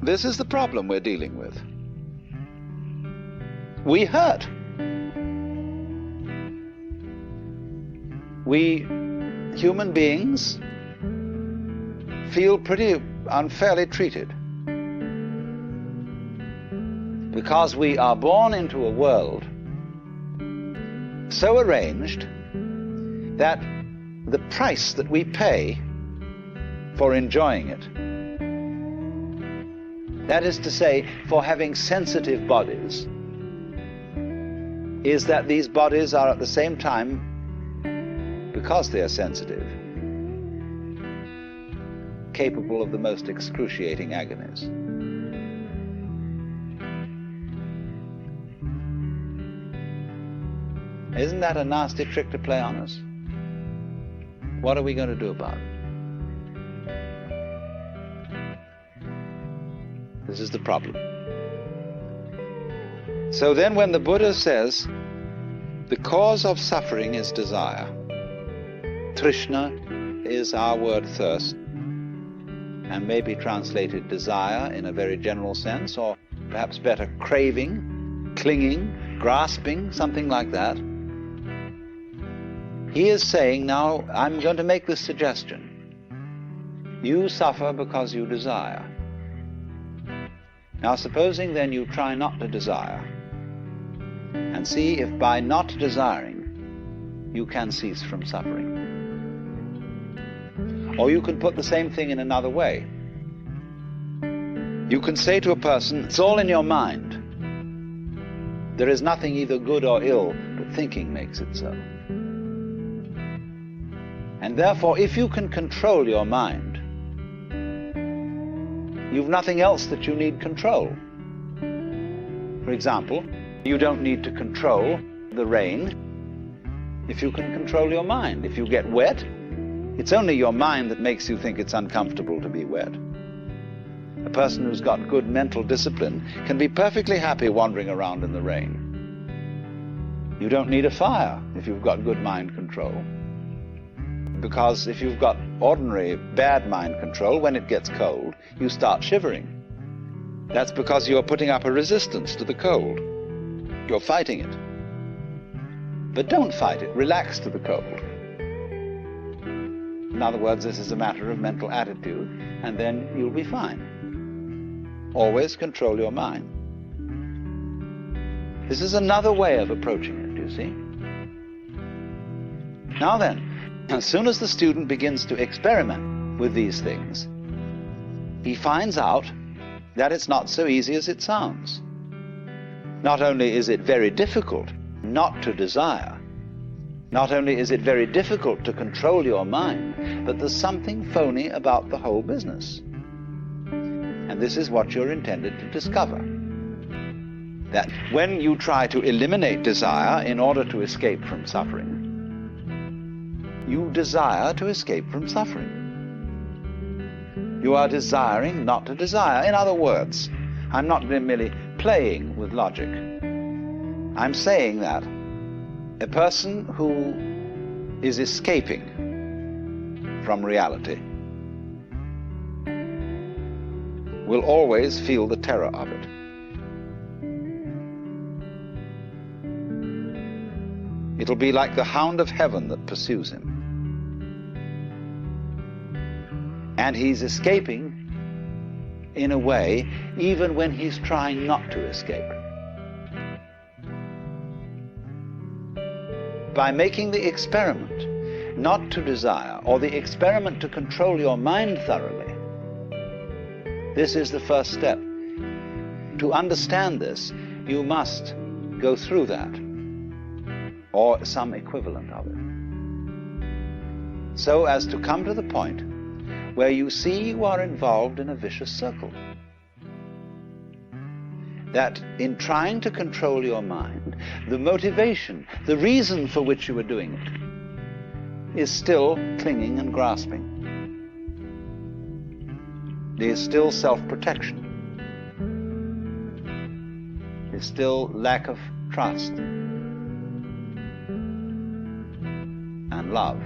This is the problem we're dealing with. We hurt. We, human beings, feel pretty unfairly treated because we are born into a world so arranged that the price that we pay for enjoying it, that is to say, for having sensitive bodies, is that these bodies are at the same time, because they are sensitive, capable of the most excruciating agonies. Isn't that a nasty trick to play on us? What are we going to do about it? This is the problem. So then when the Buddha says the cause of suffering is desire, Trishna is our word thirst, and may be translated desire in a very general sense, or perhaps better, craving, clinging, grasping, something like that. He is saying, now, I'm going to make this suggestion. You suffer because you desire. Now, supposing then you try not to desire, and see if by not desiring you can cease from suffering. Or you can put the same thing in another way. You can say to a person, it's all in your mind. There is nothing either good or ill, but thinking makes it so. And therefore, if you can control your mind, you've nothing else that you need control. For example, you don't need to control the rain if you can control your mind. If you get wet, it's only your mind that makes you think it's uncomfortable to be wet. A person who's got good mental discipline can be perfectly happy wandering around in the rain. You don't need a fire if you've got good mind control. Because if you've got ordinary bad mind control, when it gets cold, you start shivering. That's because you're putting up a resistance to the cold. You're fighting it. But don't fight it. Relax to the cold. In other words, this is a matter of mental attitude, and then you'll be fine. Always control your mind. This is another way of approaching it, do you see? Now then, as soon as the student begins to experiment with these things, he finds out that it's not so easy as it sounds. Not only is it very difficult not to desire, not only is it very difficult to control your mind, but there's something phony about the whole business. And this is what you're intended to discover. That when you try to eliminate desire in order to escape from suffering, you desire to escape from suffering. You are desiring not to desire. In other words, I'm not merely playing with logic. I'm saying that a person who is escaping from reality will always feel the terror of it. It'll be like the hound of heaven that pursues him. And he's escaping in a way even when he's trying not to escape. By making the experiment not to desire, or the experiment to control your mind thoroughly, this is the first step. To understand this, you must go through that, or some equivalent of it, so as to come to the point where you see you are involved in a vicious circle. That in trying to control your mind, the motivation, the reason for which you are doing it, is still clinging and grasping. There is still self-protection. There's still lack of trust and love.